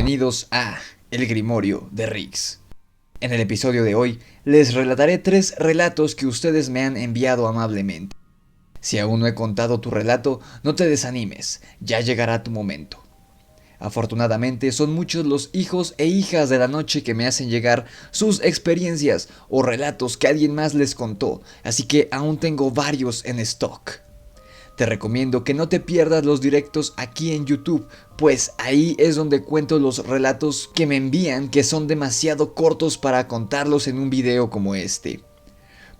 Bienvenidos a El Grimorio de Riggs. En el episodio de hoy les relataré 3 relatos que ustedes me han enviado amablemente. Si aún no he contado tu relato, no te desanimes, ya llegará tu momento. Afortunadamente son muchos los hijos e hijas de la noche que me hacen llegar sus experiencias o relatos que alguien más les contó, así que aún tengo varios en stock. Te recomiendo que no te pierdas los directos aquí en YouTube, pues ahí es donde cuento los relatos que me envían que son demasiado cortos para contarlos en un video como este.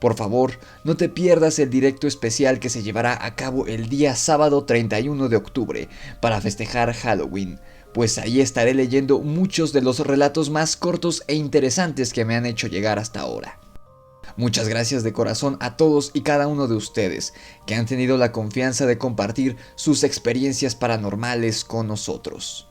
Por favor, no te pierdas el directo especial que se llevará a cabo el día sábado 31 de octubre para festejar Halloween, pues ahí estaré leyendo muchos de los relatos más cortos e interesantes que me han hecho llegar hasta ahora. Muchas gracias de corazón a todos y cada uno de ustedes que han tenido la confianza de compartir sus experiencias paranormales con nosotros.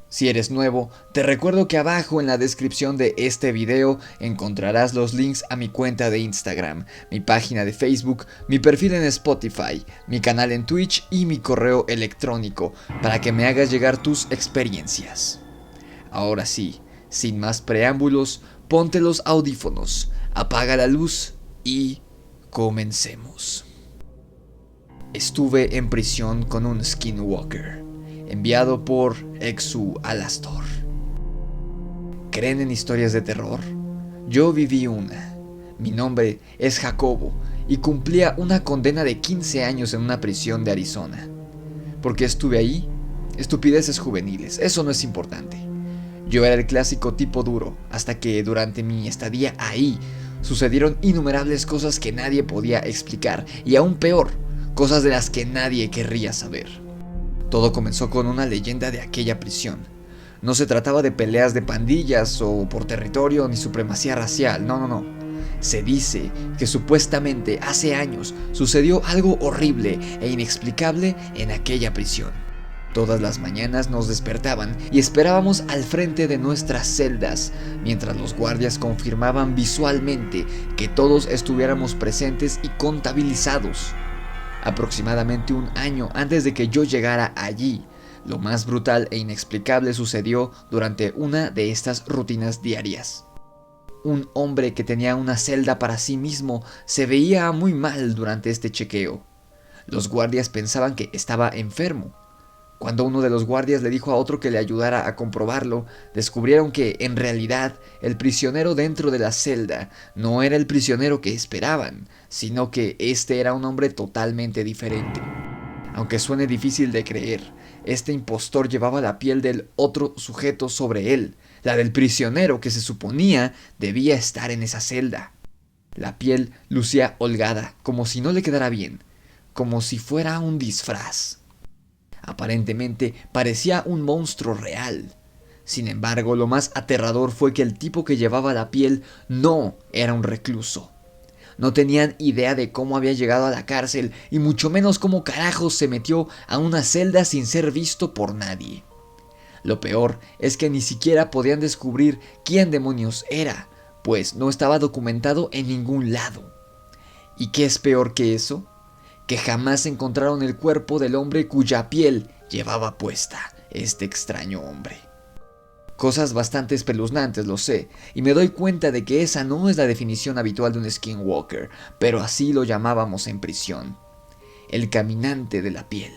Si eres nuevo, te recuerdo que abajo en la descripción de este video encontrarás los links a mi cuenta de Instagram, mi página de Facebook, mi perfil en Spotify, mi canal en Twitch y mi correo electrónico para que me hagas llegar tus experiencias. Ahora sí, sin más preámbulos, ponte los audífonos, apaga la luz y comencemos. Estuve en prisión con un skinwalker, enviado por Exu Alastor. ¿Creen en historias de terror? Yo viví una. Mi nombre es Jacobo y cumplía una condena de 15 años en una prisión de Arizona. ¿Por qué estuve ahí? Estupideces juveniles, eso no es importante. Yo era el clásico tipo duro, hasta que durante mi estadía ahí sucedieron innumerables cosas que nadie podía explicar, y aún peor, cosas de las que nadie querría saber. Todo comenzó con una leyenda de aquella prisión. No se trataba de peleas de pandillas o por territorio ni supremacía racial, no. Se dice que supuestamente hace años sucedió algo horrible e inexplicable en aquella prisión. Todas las mañanas nos despertaban y esperábamos al frente de nuestras celdas, mientras los guardias confirmaban visualmente que todos estuviéramos presentes y contabilizados. Aproximadamente un año antes de que yo llegara allí, lo más brutal e inexplicable sucedió durante una de estas rutinas diarias. Un hombre que tenía una celda para sí mismo se veía muy mal durante este chequeo. Los guardias pensaban que estaba enfermo. Cuando uno de los guardias le dijo a otro que le ayudara a comprobarlo, descubrieron que, en realidad, el prisionero dentro de la celda no era el prisionero que esperaban, sino que este era un hombre totalmente diferente. Aunque suene difícil de creer, este impostor llevaba la piel del otro sujeto sobre él, la del prisionero que se suponía debía estar en esa celda. La piel lucía holgada, como si no le quedara bien, como si fuera un disfraz. Aparentemente parecía un monstruo real. Sin embargo, lo más aterrador fue que el tipo que llevaba la piel no era un recluso. No tenían idea de cómo había llegado a la cárcel y mucho menos cómo carajos se metió a una celda sin ser visto por nadie. Lo peor es que ni siquiera podían descubrir quién demonios era, pues no estaba documentado en ningún lado. ¿Y qué es peor que eso? Que jamás encontraron el cuerpo del hombre cuya piel llevaba puesta este extraño hombre. Cosas bastante espeluznantes, lo sé, y me doy cuenta de que esa no es la definición habitual de un skinwalker, pero así lo llamábamos en prisión. El caminante de la piel.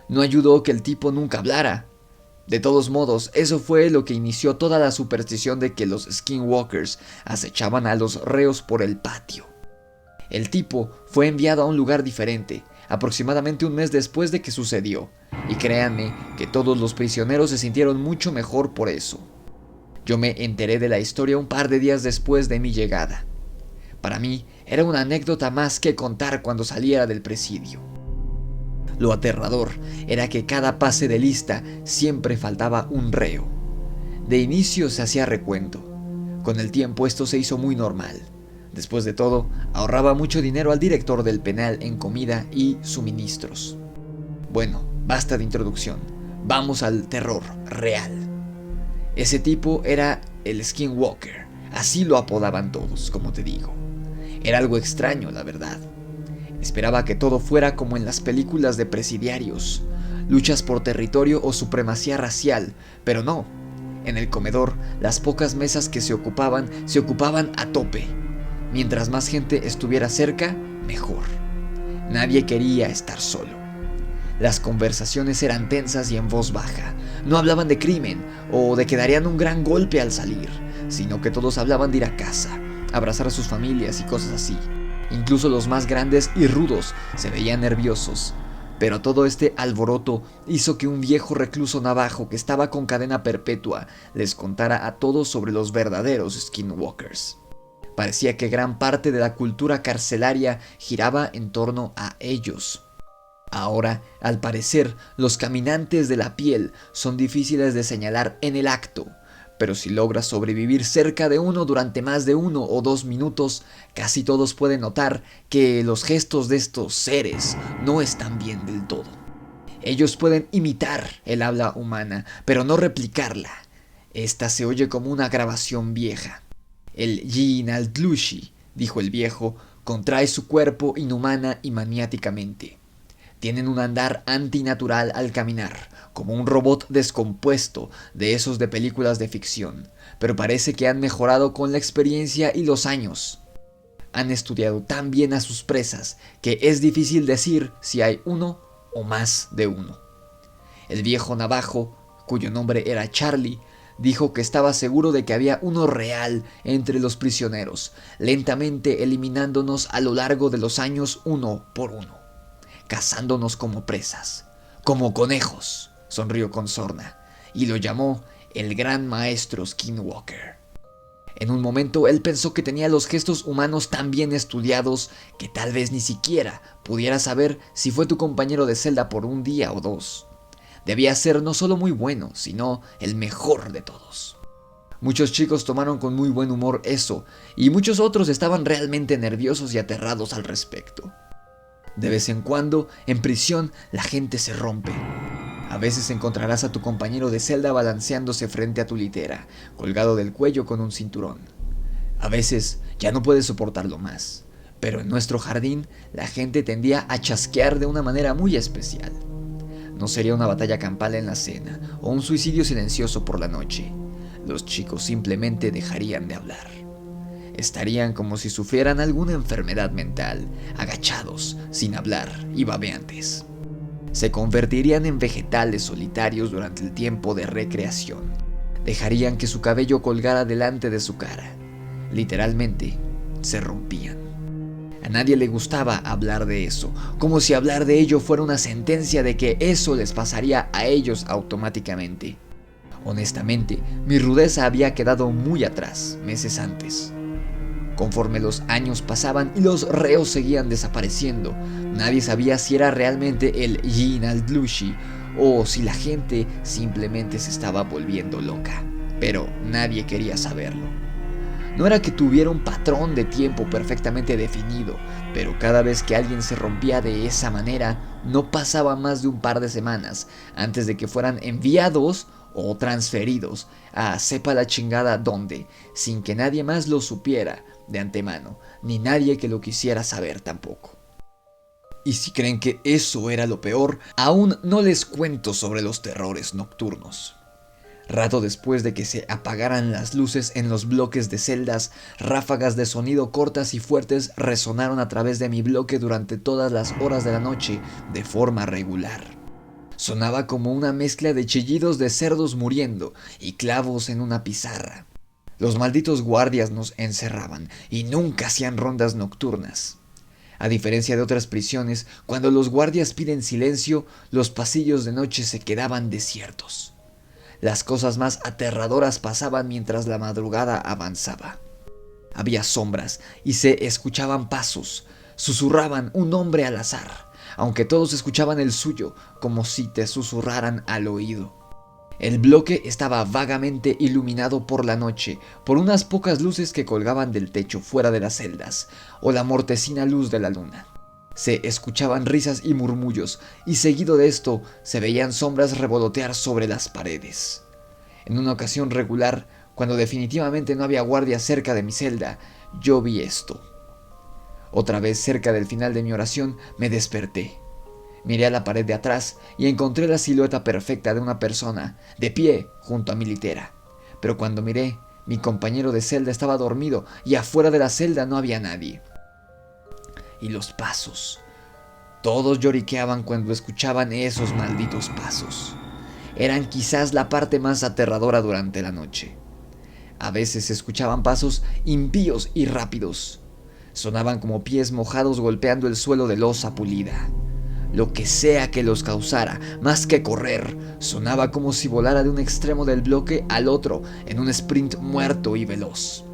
No ayudó que el tipo nunca hablara. De todos modos, eso fue lo que inició toda la superstición de que los skinwalkers acechaban a los reos por el patio. El tipo fue enviado a un lugar diferente, aproximadamente un mes después de que sucedió, y créanme que todos los prisioneros se sintieron mucho mejor por eso. Yo me enteré de la historia un par de días después de mi llegada. Para mí era una anécdota más que contar cuando saliera del presidio. Lo aterrador era que cada pase de lista siempre faltaba un reo. De inicio se hacía recuento. Con el tiempo esto se hizo muy normal. Después de todo, ahorraba mucho dinero al director del penal en comida y suministros. Bueno, basta de introducción. Vamos al terror real. Ese tipo era el Skinwalker. Así lo apodaban todos, como te digo. Era algo extraño, la verdad. Esperaba que todo fuera como en las películas de presidiarios. luchas por territorio o supremacía racial, pero no. En el comedor, las pocas mesas que se ocupaban a tope. Mientras más gente estuviera cerca, mejor. Nadie quería estar solo. Las conversaciones eran tensas y en voz baja. No hablaban de crimen o de que darían un gran golpe al salir, sino que todos hablaban de ir a casa, abrazar a sus familias y cosas así. Incluso los más grandes y rudos se veían nerviosos. Pero todo este alboroto hizo que un viejo recluso navajo que estaba con cadena perpetua les contara a todos sobre los verdaderos skinwalkers. Parecía que gran parte de la cultura carcelaria giraba en torno a ellos. Ahora, al parecer, los caminantes de la piel son difíciles de señalar en el acto, pero si logras sobrevivir cerca de uno durante más de 1 o 2 minutos, casi todos pueden notar que los gestos de estos seres no están bien del todo. Ellos pueden imitar el habla humana, pero no replicarla. Esta se oye como una grabación vieja. El Yin al-Dlushi, dijo el viejo, contrae su cuerpo inhumana y maniáticamente. Tienen un andar antinatural al caminar, como un robot descompuesto de esos de películas de ficción, pero parece que han mejorado con la experiencia y los años. Han estudiado tan bien a sus presas que es difícil decir si hay uno o más de uno. El viejo navajo, cuyo nombre era Charlie, dijo que estaba seguro de que había uno real entre los prisioneros, lentamente eliminándonos a lo largo de los años uno por uno, cazándonos como presas, como conejos, sonrió con sorna, y lo llamó el gran maestro Skinwalker. En un momento él pensó que tenía los gestos humanos tan bien estudiados que tal vez ni siquiera pudiera saber si fue tu compañero de celda por un día o 2. Debía ser no solo muy bueno, sino el mejor de todos. Muchos chicos tomaron con muy buen humor eso, y muchos otros estaban realmente nerviosos y aterrados al respecto. De vez en cuando, en prisión, la gente se rompe. A veces encontrarás a tu compañero de celda balanceándose frente a tu litera, colgado del cuello con un cinturón. A veces ya no puedes soportarlo más, pero en nuestro jardín la gente tendía a chasquear de una manera muy especial. No sería una batalla campal en la cena o un suicidio silencioso por la noche. Los chicos simplemente dejarían de hablar. Estarían como si sufrieran alguna enfermedad mental, agachados, sin hablar y babeantes. Se convertirían en vegetales solitarios durante el tiempo de recreación. Dejarían que su cabello colgara delante de su cara. Literalmente, se rompían. A nadie le gustaba hablar de eso, como si hablar de ello fuera una sentencia de que eso les pasaría a ellos automáticamente. Honestamente, mi rudeza había quedado muy atrás, meses antes. Conforme los años pasaban y los reos seguían desapareciendo, nadie sabía si era realmente el Yin al-Dlushi o si la gente simplemente se estaba volviendo loca. Pero nadie quería saberlo. No era que tuviera un patrón de tiempo perfectamente definido, pero cada vez que alguien se rompía de esa manera, no pasaba más de un par de semanas antes de que fueran enviados o transferidos a sepa la chingada dónde, sin que nadie más lo supiera de antemano, ni nadie que lo quisiera saber tampoco. Y si creen que eso era lo peor, aún no les cuento sobre los terrores nocturnos. Rato después de que se apagaran las luces en los bloques de celdas, ráfagas de sonido cortas y fuertes resonaron a través de mi bloque durante todas las horas de la noche de forma regular. Sonaba como una mezcla de chillidos de cerdos muriendo y clavos en una pizarra. Los malditos guardias nos encerraban y nunca hacían rondas nocturnas. A diferencia de otras prisiones, cuando los guardias piden silencio, los pasillos de noche se quedaban desiertos. Las cosas más aterradoras pasaban mientras la madrugada avanzaba. Había sombras y se escuchaban pasos. Susurraban un nombre al azar, aunque todos escuchaban el suyo, como si te susurraran al oído. El bloque estaba vagamente iluminado por la noche, por unas pocas luces que colgaban del techo fuera de las celdas, o la mortecina luz de la luna. Se escuchaban risas y murmullos, y seguido de esto se veían sombras revolotear sobre las paredes. En una ocasión regular, cuando definitivamente no había guardia cerca de mi celda, yo vi esto. Otra vez cerca del final de mi oración me desperté. Miré a la pared de atrás y encontré la silueta perfecta de una persona de pie junto a mi litera. Pero cuando miré, mi compañero de celda estaba dormido y afuera de la celda no había nadie. Y los pasos. Todos lloriqueaban cuando escuchaban esos malditos pasos. Eran quizás la parte más aterradora durante la noche. A veces se escuchaban pasos impíos y rápidos. Sonaban como pies mojados golpeando el suelo de losa pulida. Lo que sea que los causara, más que correr, sonaba como si volara de un extremo del bloque al otro en un sprint muerto y veloz.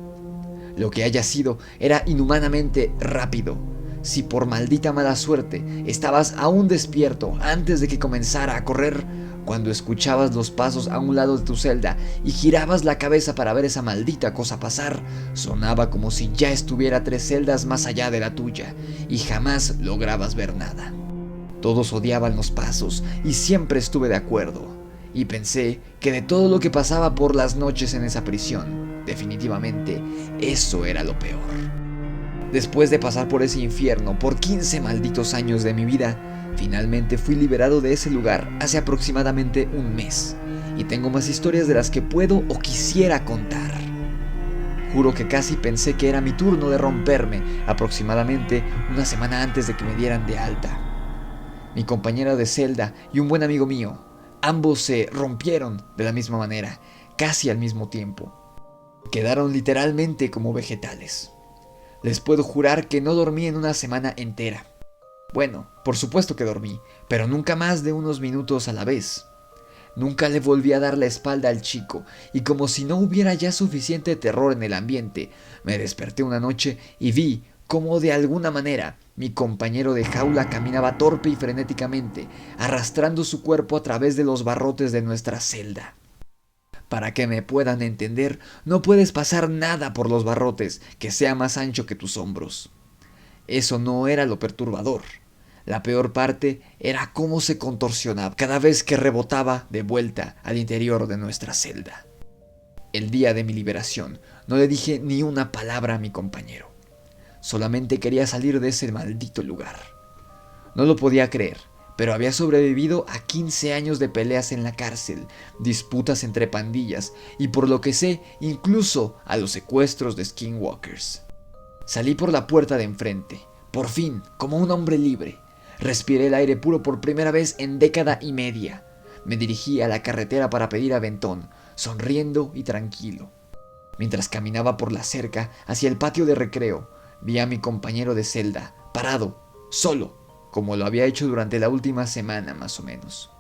Lo que haya sido era inhumanamente rápido. Si por maldita mala suerte estabas aún despierto antes de que comenzara a correr, cuando escuchabas los pasos a un lado de tu celda y girabas la cabeza para ver esa maldita cosa pasar, sonaba como si ya estuviera 3 celdas más allá de la tuya y jamás lograbas ver nada. Todos odiaban los pasos y siempre estuve de acuerdo, y pensé que de todo lo que pasaba por las noches en esa prisión, definitivamente eso era lo peor. Después de pasar por ese infierno por 15 malditos años de mi vida, finalmente fui liberado de ese lugar hace aproximadamente un mes, y tengo más historias de las que puedo o quisiera contar. Juro que casi pensé que era mi turno de romperme aproximadamente una semana antes de que me dieran de alta. Mi compañera de celda y un buen amigo mío, ambos se rompieron de la misma manera, casi al mismo tiempo. Quedaron literalmente como vegetales. Les puedo jurar que no dormí en una semana entera. Bueno, por supuesto que dormí, pero nunca más de unos minutos a la vez. Nunca le volví a dar la espalda al chico, y como si no hubiera ya suficiente terror en el ambiente, me desperté una noche y vi cómo de alguna manera mi compañero de jaula caminaba torpe y frenéticamente, arrastrando su cuerpo a través de los barrotes de nuestra celda. Para que me puedan entender, no puedes pasar nada por los barrotes que sea más ancho que tus hombros. Eso no era lo perturbador. La peor parte era cómo se contorsionaba cada vez que rebotaba de vuelta al interior de nuestra celda. El día de mi liberación, no le dije ni una palabra a mi compañero. Solamente quería salir de ese maldito lugar. No lo podía creer, pero había sobrevivido a 15 años de peleas en la cárcel, disputas entre pandillas y, por lo que sé, incluso a los secuestros de skinwalkers. Salí por la puerta de enfrente, por fin, como un hombre libre. Respiré el aire puro por primera vez en década y media. Me dirigí a la carretera para pedir aventón, sonriendo y tranquilo. Mientras caminaba por la cerca hacia el patio de recreo, vi a mi compañero de celda, parado, solo, como lo había hecho durante la última semana más o menos.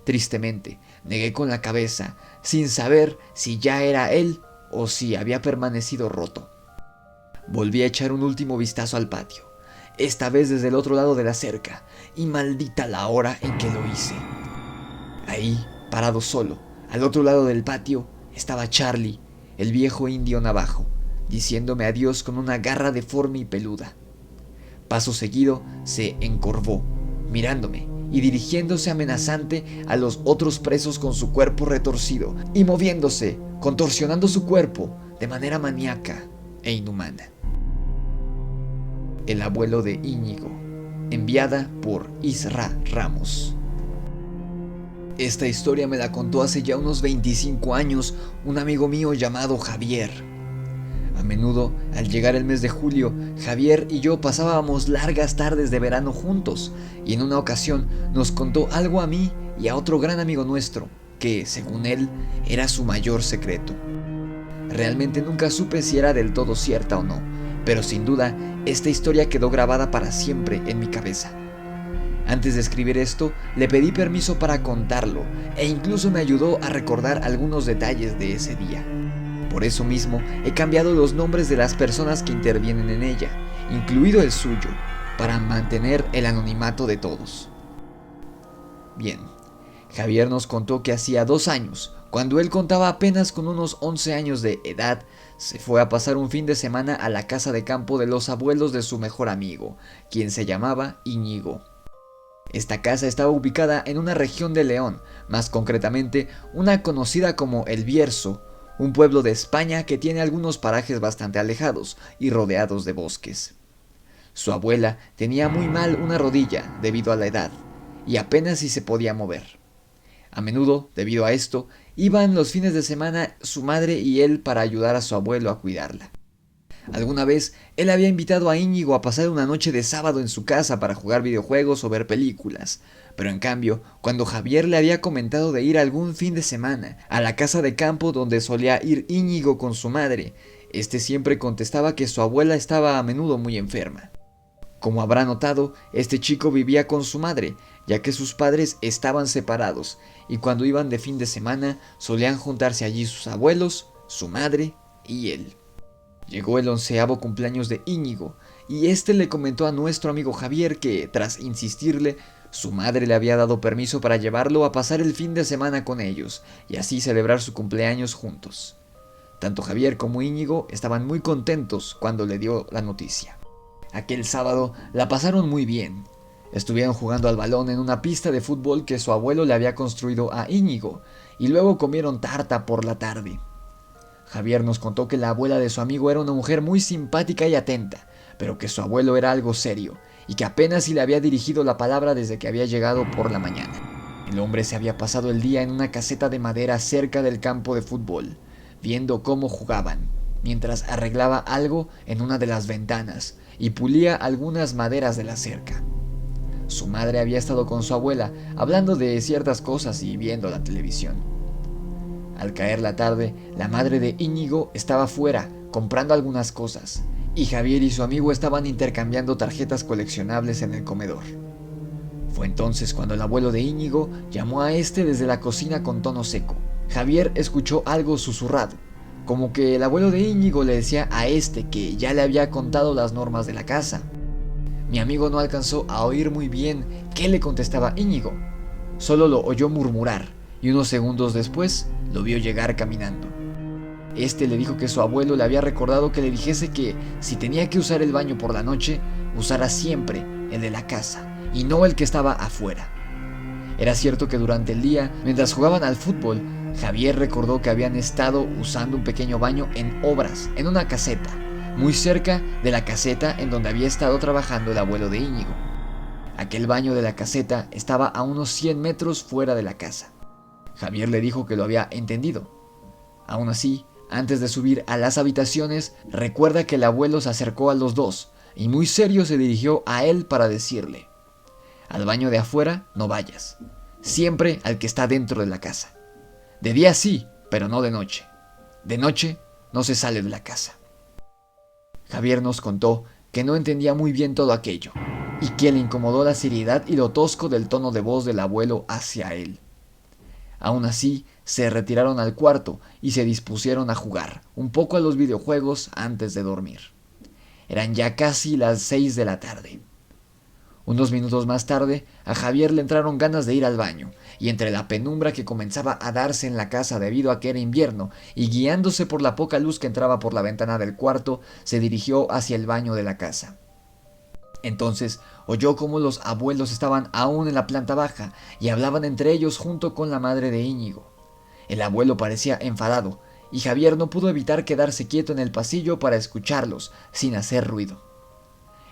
Tristemente, negué con la cabeza, sin saber si ya era él o si había permanecido roto. Volví a echar un último vistazo al patio, esta vez desde el otro lado de la cerca, y maldita la hora en que lo hice. Ahí, parado solo, al otro lado del patio, estaba Charlie, el viejo indio navajo, diciéndome adiós con una garra deforme y peluda. Paso seguido, se encorvó, mirándome y dirigiéndose amenazante a los otros presos con su cuerpo retorcido y moviéndose, contorsionando su cuerpo de manera maníaca e inhumana. El abuelo de Íñigo, enviada por Isra Ramos. Esta historia me la contó hace ya unos 25 años un amigo mío llamado Javier. A menudo, al llegar el mes de julio, Javier y yo pasábamos largas tardes de verano juntos, y en una ocasión nos contó algo a mí y a otro gran amigo nuestro, que, según él, era su mayor secreto. Realmente nunca supe si era del todo cierta o no, pero sin duda, esta historia quedó grabada para siempre en mi cabeza. Antes de escribir esto, le pedí permiso para contarlo, e incluso me ayudó a recordar algunos detalles de ese día. Por eso mismo, he cambiado los nombres de las personas que intervienen en ella, incluido el suyo, para mantener el anonimato de todos. Bien, Javier nos contó que hacía 2 años, cuando él contaba apenas con unos 11 años de edad, se fue a pasar un fin de semana a la casa de campo de los abuelos de su mejor amigo, quien se llamaba Íñigo. Esta casa estaba ubicada en una región de León, más concretamente una conocida como El Bierzo, un pueblo de España que tiene algunos parajes bastante alejados y rodeados de bosques. Su abuela tenía muy mal una rodilla debido a la edad, y apenas si se podía mover. A menudo, debido a esto, iban los fines de semana su madre y él para ayudar a su abuelo a cuidarla. Alguna vez, él había invitado a Íñigo a pasar una noche de sábado en su casa para jugar videojuegos o ver películas, pero en cambio, cuando Javier le había comentado de ir algún fin de semana a la casa de campo donde solía ir Íñigo con su madre, este siempre contestaba que su abuela estaba a menudo muy enferma. Como habrá notado, este chico vivía con su madre, ya que sus padres estaban separados, y cuando iban de fin de semana solían juntarse allí sus abuelos, su madre y él. Llegó el 11º cumpleaños de Íñigo, y este le comentó a nuestro amigo Javier que, tras insistirle, su madre le había dado permiso para llevarlo a pasar el fin de semana con ellos, y así celebrar su cumpleaños juntos. Tanto Javier como Íñigo estaban muy contentos cuando le dio la noticia. Aquel sábado la pasaron muy bien. Estuvieron jugando al balón en una pista de fútbol que su abuelo le había construido a Íñigo, y luego comieron tarta por la tarde. Javier nos contó que la abuela de su amigo era una mujer muy simpática y atenta, pero que su abuelo era algo serio, y que apenas si le había dirigido la palabra desde que había llegado por la mañana. El hombre se había pasado el día en una caseta de madera cerca del campo de fútbol, viendo cómo jugaban, mientras arreglaba algo en una de las ventanas y pulía algunas maderas de la cerca. Su madre había estado con su abuela hablando de ciertas cosas y viendo la televisión. Al caer la tarde, la madre de Íñigo estaba fuera comprando algunas cosas, y Javier y su amigo estaban intercambiando tarjetas coleccionables en el comedor. Fue entonces cuando el abuelo de Íñigo llamó a este desde la cocina con tono seco. Javier escuchó algo susurrado, como que el abuelo de Íñigo le decía a este que ya le había contado las normas de la casa. Mi amigo no alcanzó a oír muy bien qué le contestaba Íñigo, solo lo oyó murmurar, y unos segundos después lo vio llegar caminando. Este le dijo que su abuelo le había recordado que le dijese que si tenía que usar el baño por la noche, usara siempre el de la casa y no el que estaba afuera. Era cierto que durante el día, mientras jugaban al fútbol, Javier recordó que habían estado usando un pequeño baño en obras, en una caseta, muy cerca de la caseta en donde había estado trabajando el abuelo de Íñigo. Aquel baño de la caseta estaba a unos 100 metros fuera de la casa. Javier le dijo que lo había entendido. Aún así, antes de subir a las habitaciones, recuerda que el abuelo se acercó a los dos y muy serio se dirigió a él para decirle: al baño de afuera no vayas, siempre al que está dentro de la casa. De día sí, pero no de noche. De noche no se sale de la casa. Javier nos contó que no entendía muy bien todo aquello, y que le incomodó la seriedad y lo tosco del tono de voz del abuelo hacia él. Aún así, se retiraron al cuarto y se dispusieron a jugar un poco a los videojuegos antes de dormir. Eran ya casi las 6 de la tarde. Unos minutos más tarde, a Javier le entraron ganas de ir al baño, y entre la penumbra que comenzaba a darse en la casa debido a que era invierno, y guiándose por la poca luz que entraba por la ventana del cuarto, se dirigió hacia el baño de la casa. Entonces oyó cómo los abuelos estaban aún en la planta baja y hablaban entre ellos junto con la madre de Íñigo. El abuelo parecía enfadado, y Javier no pudo evitar quedarse quieto en el pasillo para escucharlos sin hacer ruido.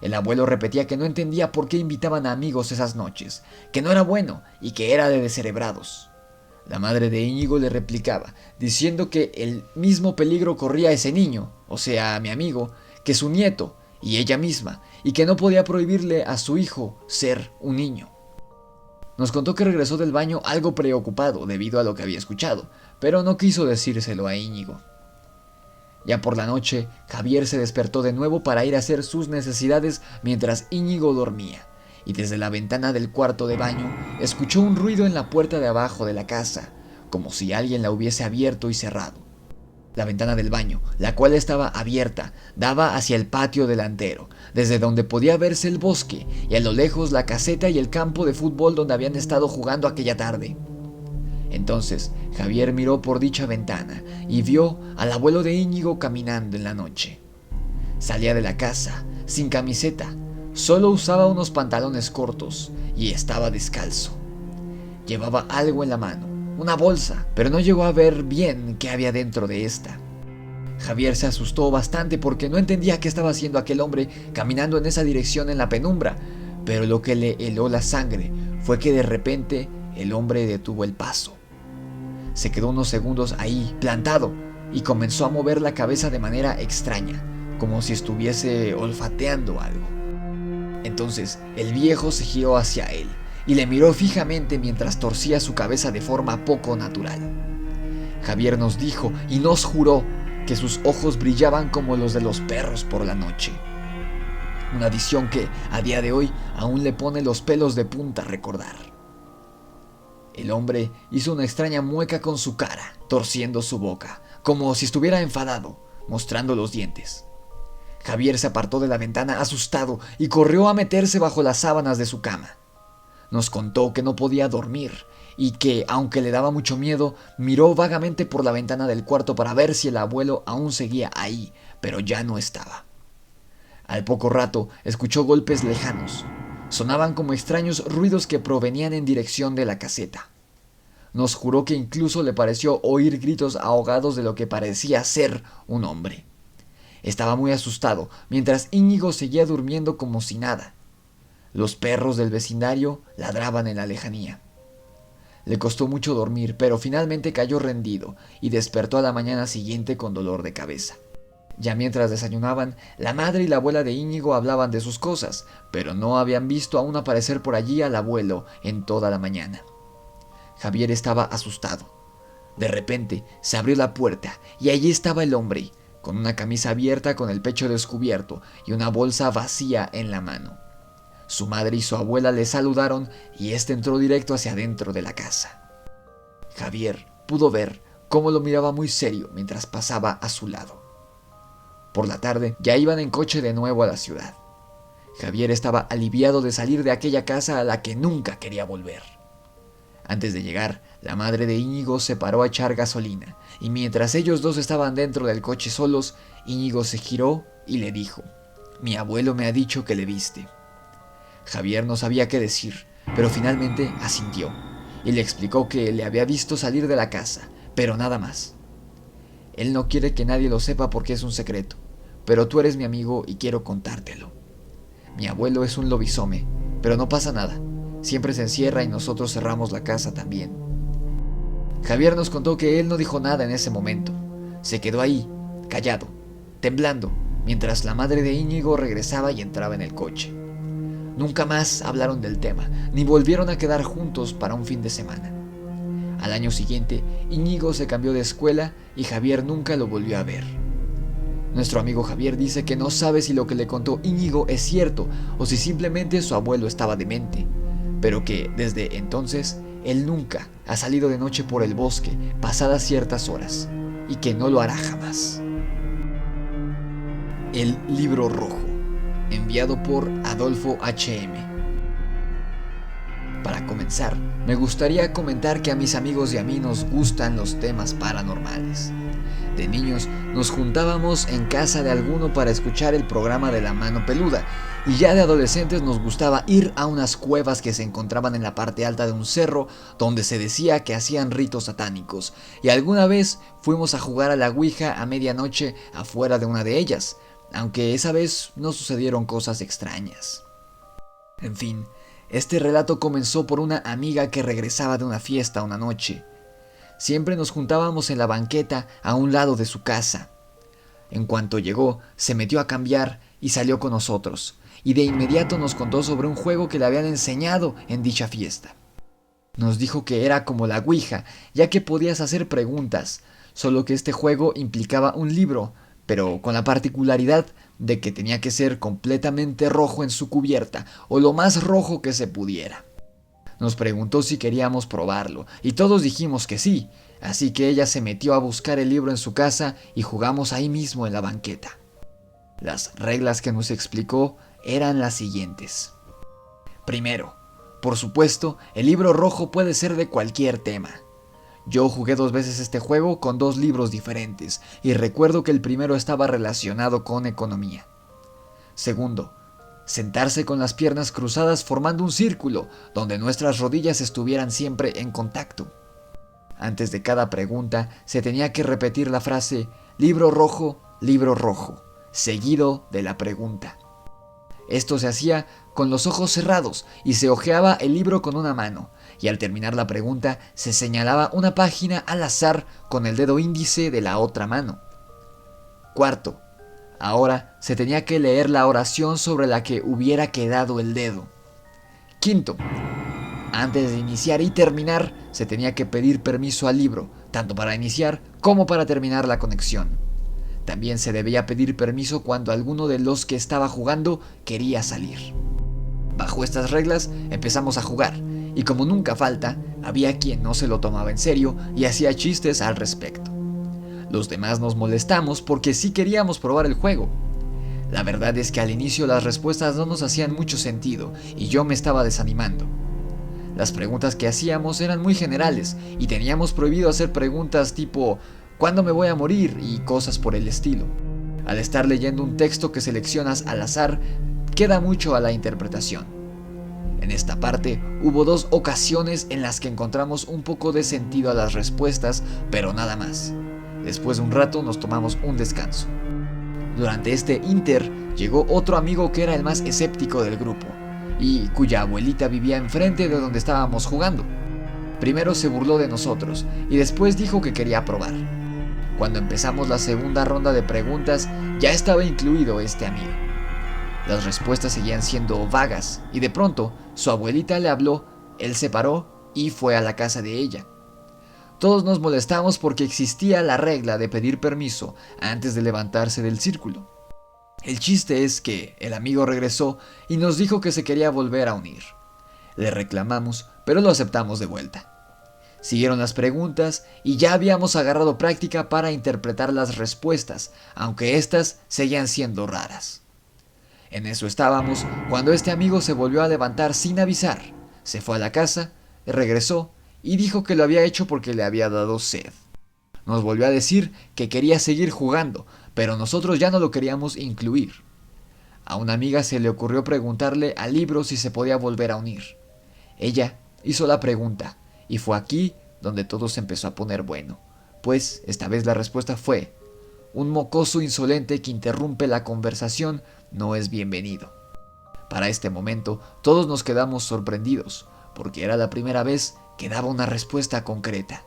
El abuelo repetía que no entendía por qué invitaban a amigos esas noches, que no era bueno y que era de descerebrados. La madre de Íñigo le replicaba, diciendo que el mismo peligro corría ese niño, o sea, mi amigo, que su nieto y ella misma, y que no podía prohibirle a su hijo ser un niño. Nos contó que regresó del baño algo preocupado debido a lo que había escuchado, pero no quiso decírselo a Íñigo. Ya por la noche, Javier se despertó de nuevo para ir a hacer sus necesidades mientras Íñigo dormía, y desde la ventana del cuarto de baño escuchó un ruido en la puerta de abajo de la casa, como si alguien la hubiese abierto y cerrado. La ventana del baño, la cual estaba abierta, daba hacia el patio delantero, desde donde podía verse el bosque y a lo lejos la caseta y el campo de fútbol donde habían estado jugando aquella tarde. Entonces Javier miró por dicha ventana y vio al abuelo de Íñigo caminando en la noche. Salía de la casa, sin camiseta, solo usaba unos pantalones cortos y estaba descalzo. Llevaba algo en la mano, una bolsa, pero no llegó a ver bien qué había dentro de esta. Javier se asustó bastante porque no entendía qué estaba haciendo aquel hombre caminando en esa dirección en la penumbra, pero lo que le heló la sangre fue que de repente el hombre detuvo el paso. Se quedó unos segundos ahí, plantado, y comenzó a mover la cabeza de manera extraña, como si estuviese olfateando algo. Entonces el viejo se giró hacia él y le miró fijamente mientras torcía su cabeza de forma poco natural. Javier nos dijo y nos juró que sus ojos brillaban como los de los perros por la noche. Una visión que, a día de hoy, aún le pone los pelos de punta a recordar. El hombre hizo una extraña mueca con su cara, torciendo su boca, como si estuviera enfadado, mostrando los dientes. Javier se apartó de la ventana asustado y corrió a meterse bajo las sábanas de su cama. Nos contó que no podía dormir y que, aunque le daba mucho miedo, miró vagamente por la ventana del cuarto para ver si el abuelo aún seguía ahí, pero ya no estaba. Al poco rato escuchó golpes lejanos. Sonaban como extraños ruidos que provenían en dirección de la caseta. Nos juró que incluso le pareció oír gritos ahogados de lo que parecía ser un hombre. Estaba muy asustado, mientras Íñigo seguía durmiendo como si nada. Los perros del vecindario ladraban en la lejanía. Le costó mucho dormir, pero finalmente cayó rendido y despertó a la mañana siguiente con dolor de cabeza. Ya mientras desayunaban, la madre y la abuela de Íñigo hablaban de sus cosas, pero no habían visto aún aparecer por allí al abuelo en toda la mañana. Javier estaba asustado. De repente se abrió la puerta y allí estaba el hombre, con una camisa abierta con el pecho descubierto y una bolsa vacía en la mano. Su madre y su abuela le saludaron y éste entró directo hacia adentro de la casa. Javier pudo ver cómo lo miraba muy serio mientras pasaba a su lado. Por la tarde ya iban en coche de nuevo a la ciudad. Javier estaba aliviado de salir de aquella casa a la que nunca quería volver. Antes de llegar, la madre de Íñigo se paró a echar gasolina, y mientras ellos dos estaban dentro del coche solos, Íñigo se giró y le dijo: «Mi abuelo me ha dicho que le viste». Javier no sabía qué decir, pero finalmente asintió, y le explicó que le había visto salir de la casa, pero nada más. «Él no quiere que nadie lo sepa porque es un secreto, pero tú eres mi amigo y quiero contártelo. Mi abuelo es un lobizome, pero no pasa nada. Siempre se encierra y nosotros cerramos la casa también». Javier nos contó que él no dijo nada en ese momento. Se quedó ahí, callado, temblando, mientras la madre de Íñigo regresaba y entraba en el coche. Nunca más hablaron del tema, ni volvieron a quedar juntos para un fin de semana. Al año siguiente, Íñigo se cambió de escuela y Javier nunca lo volvió a ver. Nuestro amigo Javier dice que no sabe si lo que le contó Íñigo es cierto o si simplemente su abuelo estaba demente, pero que desde entonces él nunca ha salido de noche por el bosque pasadas ciertas horas y que no lo hará jamás. El libro rojo, enviado por Adolfo H.M. Para comenzar, me gustaría comentar que a mis amigos y a mí nos gustan los temas paranormales. De niños nos juntábamos en casa de alguno para escuchar el programa de La Mano Peluda, y ya de adolescentes nos gustaba ir a unas cuevas que se encontraban en la parte alta de un cerro donde se decía que hacían ritos satánicos, y alguna vez fuimos a jugar a la Ouija a medianoche afuera de una de ellas, aunque esa vez no sucedieron cosas extrañas. En fin, este relato comenzó por una amiga que regresaba de una fiesta una noche. Siempre nos juntábamos en la banqueta a un lado de su casa. En cuanto llegó, se metió a cambiar y salió con nosotros, y de inmediato nos contó sobre un juego que le habían enseñado en dicha fiesta. Nos dijo que era como la Ouija, ya que podías hacer preguntas, solo que este juego implicaba un libro, pero con la particularidad de que tenía que ser completamente rojo en su cubierta, o lo más rojo que se pudiera. Nos preguntó si queríamos probarlo, y todos dijimos que sí, así que ella se metió a buscar el libro en su casa y jugamos ahí mismo en la banqueta. Las reglas que nos explicó eran las siguientes. Primero, por supuesto, el libro rojo puede ser de cualquier tema. Yo jugué 2 veces este juego con 2 libros diferentes, y recuerdo que el primero estaba relacionado con economía. Segundo, sentarse con las piernas cruzadas formando un círculo, donde nuestras rodillas estuvieran siempre en contacto. Antes de cada pregunta, se tenía que repetir la frase libro rojo, seguido de la pregunta. Esto se hacía con los ojos cerrados y se hojeaba el libro con una mano, y al terminar la pregunta se señalaba una página al azar con el dedo índice de la otra mano. Cuarto, ahora se tenía que leer la oración sobre la que hubiera quedado el dedo. Quinto, antes de iniciar y terminar se tenía que pedir permiso al libro, tanto para iniciar como para terminar la conexión. También se debía pedir permiso cuando alguno de los que estaba jugando quería salir. Bajo estas reglas empezamos a jugar, y como nunca falta, había quien no se lo tomaba en serio y hacía chistes al respecto. Los demás nos molestamos porque sí queríamos probar el juego. La verdad es que al inicio las respuestas no nos hacían mucho sentido y yo me estaba desanimando. Las preguntas que hacíamos eran muy generales y teníamos prohibido hacer preguntas tipo ¿cuándo me voy a morir? Y cosas por el estilo. Al estar leyendo un texto que seleccionas al azar, queda mucho a la interpretación. En esta parte hubo 2 ocasiones en las que encontramos un poco de sentido a las respuestas, pero nada más. Después de un rato nos tomamos un descanso. Durante este inter llegó otro amigo que era el más escéptico del grupo y cuya abuelita vivía enfrente de donde estábamos jugando. Primero se burló de nosotros y después dijo que quería probar. Cuando empezamos la segunda ronda de preguntas ya estaba incluido este amigo. Las respuestas seguían siendo vagas y de pronto su abuelita le habló, él se paró y fue a la casa de ella. Todos nos molestamos porque existía la regla de pedir permiso antes de levantarse del círculo. El chiste es que el amigo regresó y nos dijo que se quería volver a unir. Le reclamamos, pero lo aceptamos de vuelta. Siguieron las preguntas y ya habíamos agarrado práctica para interpretar las respuestas, aunque éstas seguían siendo raras. En eso estábamos cuando este amigo se volvió a levantar sin avisar, se fue a la casa, regresó y dijo que lo había hecho porque le había dado sed. Nos volvió a decir que quería seguir jugando, pero nosotros ya no lo queríamos incluir. A una amiga se le ocurrió preguntarle al libro si se podía volver a unir. Ella hizo la pregunta y fue aquí donde todo se empezó a poner bueno, pues esta vez la respuesta fue: un mocoso insolente que interrumpe la conversación no es bienvenido. Para este momento todos nos quedamos sorprendidos, porque era la primera vez que daba una respuesta concreta.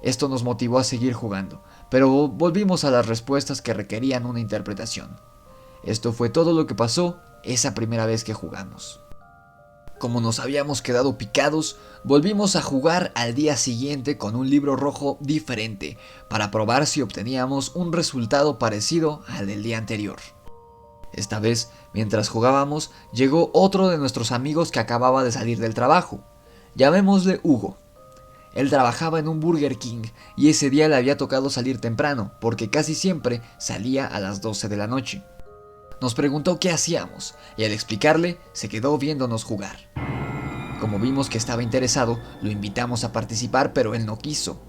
Esto nos motivó a seguir jugando, pero volvimos a las respuestas que requerían una interpretación. Esto fue todo lo que pasó esa primera vez que jugamos. Como nos habíamos quedado picados, volvimos a jugar al día siguiente con un libro rojo diferente, para probar si obteníamos un resultado parecido al del día anterior. Esta vez, mientras jugábamos, llegó otro de nuestros amigos que acababa de salir del trabajo. Llamémosle Hugo. Él trabajaba en un Burger King y ese día le había tocado salir temprano, porque casi siempre salía a las 12 de la noche. Nos preguntó qué hacíamos y al explicarle se quedó viéndonos jugar. Como vimos que estaba interesado, lo invitamos a participar, pero él no quiso.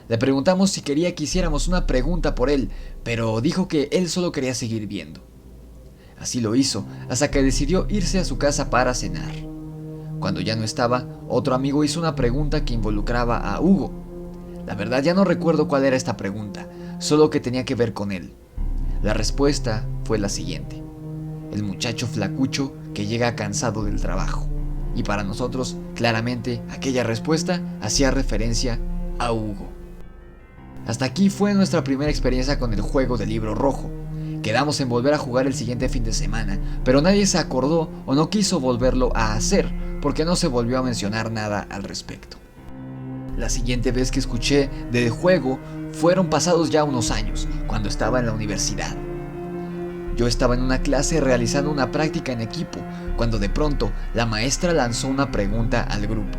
Le preguntamos si quería que hiciéramos una pregunta por él, pero dijo que él solo quería seguir viendo. Así lo hizo, hasta que decidió irse a su casa para cenar. Cuando ya no estaba, otro amigo hizo una pregunta que involucraba a Hugo. La verdad ya no recuerdo cuál era esta pregunta, solo que tenía que ver con él. La respuesta fue la siguiente: el muchacho flacucho que llega cansado del trabajo. Y para nosotros, claramente, aquella respuesta hacía referencia a Hugo. Hasta aquí fue nuestra primera experiencia con el juego del libro rojo. Quedamos en volver a jugar el siguiente fin de semana, pero nadie se acordó o no quiso volverlo a hacer, porque no se volvió a mencionar nada al respecto. La siguiente vez que escuché del juego fueron pasados ya unos años, cuando estaba en la universidad. Yo estaba en una clase realizando una práctica en equipo, cuando de pronto la maestra lanzó una pregunta al grupo: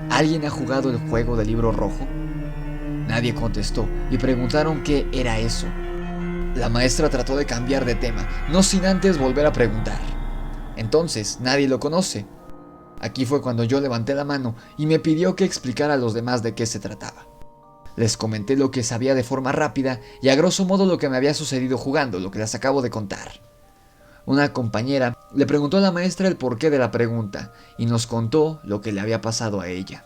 ¿alguien ha jugado el juego del libro rojo? Nadie contestó y preguntaron qué era eso. La maestra trató de cambiar de tema, no sin antes volver a preguntar: entonces, ¿nadie lo conoce? Aquí fue cuando yo levanté la mano y me pidió que explicara a los demás de qué se trataba. Les comenté lo que sabía de forma rápida y a grosso modo lo que me había sucedido jugando, lo que les acabo de contar. Una compañera le preguntó a la maestra el porqué de la pregunta y nos contó lo que le había pasado a ella.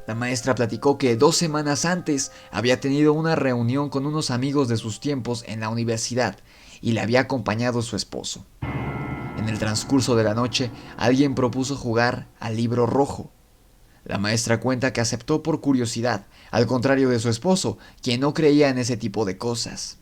La maestra platicó que 2 semanas antes había tenido una reunión con unos amigos de sus tiempos en la universidad y le había acompañado su esposo. En el transcurso de la noche, alguien propuso jugar al libro rojo. La maestra cuenta que aceptó por curiosidad, al contrario de su esposo, quien no creía en ese tipo de cosas.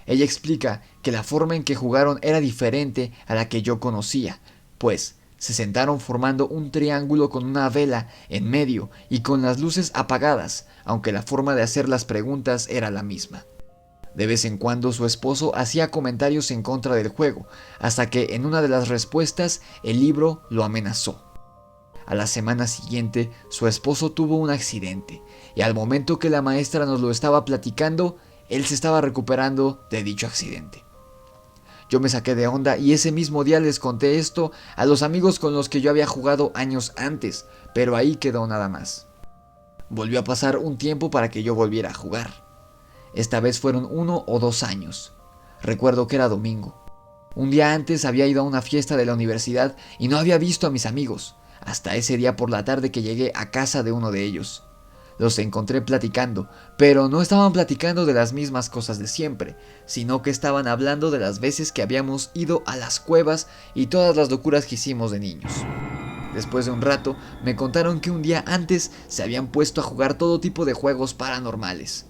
Ella explica que la forma en que jugaron era diferente a la que yo conocía, pues se sentaron formando un triángulo con una vela en medio y con las luces apagadas, aunque la forma de hacer las preguntas era la misma. De vez en cuando su esposo hacía comentarios en contra del juego, hasta que en una de las respuestas el libro lo amenazó. A la semana siguiente, su esposo tuvo un accidente, y al momento que la maestra nos lo estaba platicando, él se estaba recuperando de dicho accidente. Yo me saqué de onda y ese mismo día les conté esto a los amigos con los que yo había jugado años antes, pero ahí quedó nada más. Volvió a pasar un tiempo para que yo volviera a jugar. Esta vez fueron 1 o 2 años. Recuerdo que era domingo. Un día antes había ido a una fiesta de la universidad y no había visto a mis amigos, hasta ese día por la tarde que llegué a casa de uno de ellos. Los encontré platicando, pero no estaban platicando de las mismas cosas de siempre, sino que estaban hablando de las veces que habíamos ido a las cuevas y todas las locuras que hicimos de niños. Después de un rato, me contaron que un día antes se habían puesto a jugar todo tipo de juegos paranormales.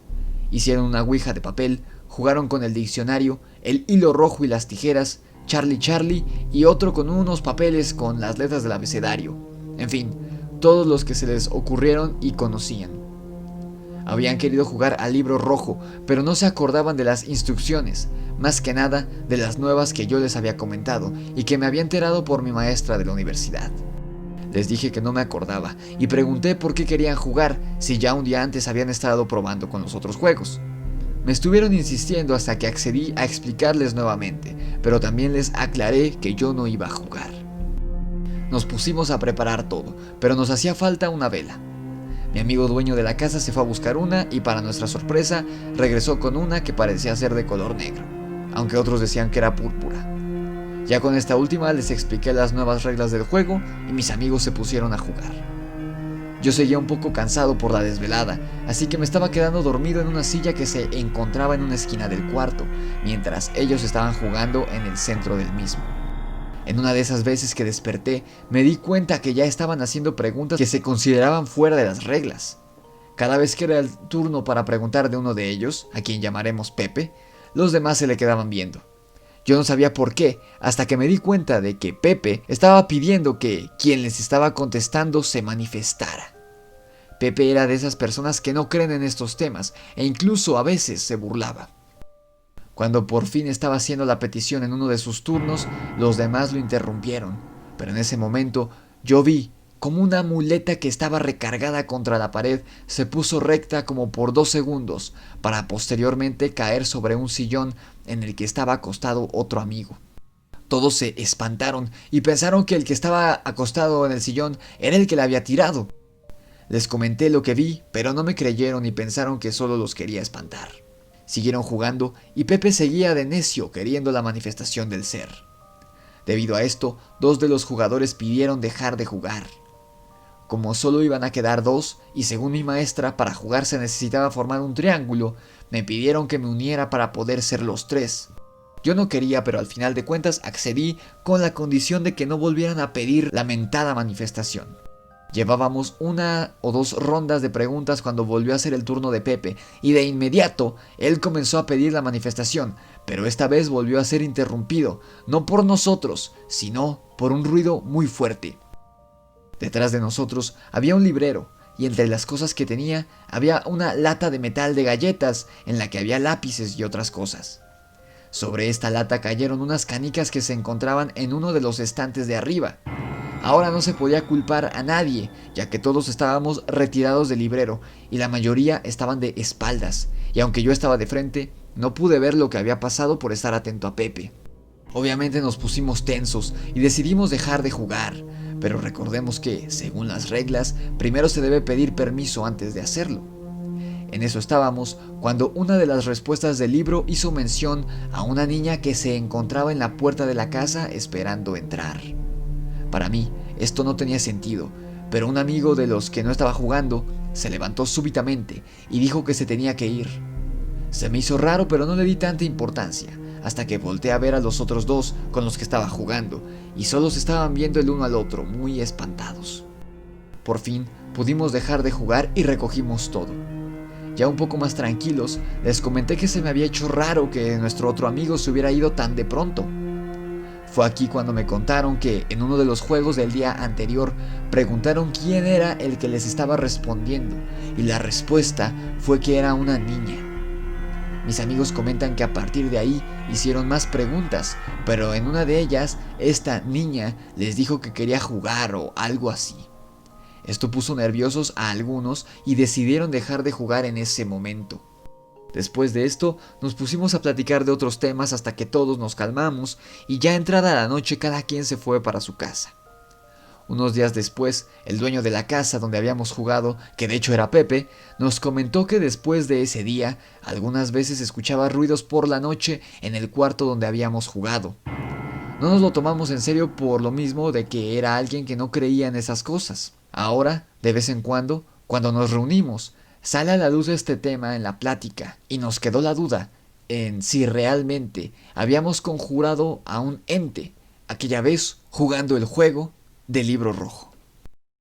Hicieron una ouija de papel, jugaron con el diccionario, el hilo rojo y las tijeras, Charlie Charlie y otro con unos papeles con las letras del abecedario. En fin, todos los que se les ocurrieron y conocían. Habían querido jugar al libro rojo, pero no se acordaban de las instrucciones, más que nada de las nuevas que yo les había comentado y que me había enterado por mi maestra de la universidad. Les dije que no me acordaba y pregunté por qué querían jugar si ya un día antes habían estado probando con los otros juegos. Me estuvieron insistiendo hasta que accedí a explicarles nuevamente, pero también les aclaré que yo no iba a jugar. Nos pusimos a preparar todo, pero nos hacía falta una vela. Mi amigo dueño de la casa se fue a buscar una y para nuestra sorpresa regresó con una que parecía ser de color negro, aunque otros decían que era púrpura. Ya con esta última les expliqué las nuevas reglas del juego y mis amigos se pusieron a jugar. Yo seguía un poco cansado por la desvelada, así que me estaba quedando dormido en una silla que se encontraba en una esquina del cuarto, mientras ellos estaban jugando en el centro del mismo. En una de esas veces que desperté, me di cuenta que ya estaban haciendo preguntas que se consideraban fuera de las reglas. Cada vez que era el turno para preguntar de uno de ellos, a quien llamaremos Pepe, los demás se le quedaban viendo. Yo no sabía por qué, hasta que me di cuenta de que Pepe estaba pidiendo que quien les estaba contestando se manifestara. Pepe era de esas personas que no creen en estos temas, e incluso a veces se burlaba. Cuando por fin estaba haciendo la petición en uno de sus turnos, los demás lo interrumpieron, pero en ese momento yo vi como una muleta que estaba recargada contra la pared se puso recta como por 2 segundos, para posteriormente caer sobre un sillón en el que estaba acostado otro amigo. Todos se espantaron y pensaron que el que estaba acostado en el sillón era el que la había tirado. Les comenté lo que vi, pero no me creyeron y pensaron que solo los quería espantar. Siguieron jugando y Pepe seguía de necio queriendo la manifestación del ser. Debido a esto, 2 de los jugadores pidieron dejar de jugar. Como solo iban a quedar 2 y según mi maestra para jugar se necesitaba formar un triángulo, me pidieron que me uniera para poder ser los 3. Yo no quería, pero al final de cuentas accedí con la condición de que no volvieran a pedir la mentada manifestación. Llevábamos 1 o 2 rondas de preguntas cuando volvió a ser el turno de Pepe y de inmediato él comenzó a pedir la manifestación, pero esta vez volvió a ser interrumpido, no por nosotros, sino por un ruido muy fuerte. Detrás de nosotros había un librero y entre las cosas que tenía había una lata de metal de galletas en la que había lápices y otras cosas. Sobre esta lata cayeron unas canicas que se encontraban en uno de los estantes de arriba. Ahora no se podía culpar a nadie, ya que todos estábamos retirados del librero y la mayoría estaban de espaldas, y aunque yo estaba de frente, no pude ver lo que había pasado por estar atento a Pepe. Obviamente nos pusimos tensos y decidimos dejar de jugar, pero recordemos que, según las reglas, primero se debe pedir permiso antes de hacerlo. En eso estábamos cuando una de las respuestas del libro hizo mención a una niña que se encontraba en la puerta de la casa esperando entrar. Para mí, esto no tenía sentido, pero un amigo de los que no estaba jugando se levantó súbitamente y dijo que se tenía que ir. Se me hizo raro, pero no le di tanta importancia, hasta que volteé a ver a los otros dos con los que estaba jugando, y solo se estaban viendo el uno al otro, muy espantados. Por fin pudimos dejar de jugar y recogimos todo. Ya un poco más tranquilos, les comenté que se me había hecho raro que nuestro otro amigo se hubiera ido tan de pronto. Fue aquí cuando me contaron que en uno de los juegos del día anterior preguntaron quién era el que les estaba respondiendo, y la respuesta fue que era una niña. Mis amigos comentan que a partir de ahí hicieron más preguntas, pero en una de ellas, esta niña les dijo que quería jugar o algo así. Esto puso nerviosos a algunos y decidieron dejar de jugar en ese momento. Después de esto, nos pusimos a platicar de otros temas hasta que todos nos calmamos y ya entrada la noche cada quien se fue para su casa. Unos días después, el dueño de la casa donde habíamos jugado, que de hecho era Pepe, nos comentó que después de ese día, algunas veces escuchaba ruidos por la noche en el cuarto donde habíamos jugado. No nos lo tomamos en serio por lo mismo de que era alguien que no creía en esas cosas. Ahora, de vez en cuando nos reunimos, sale a la luz este tema en la plática y nos quedó la duda en si realmente habíamos conjurado a un ente aquella vez jugando el juego del libro rojo.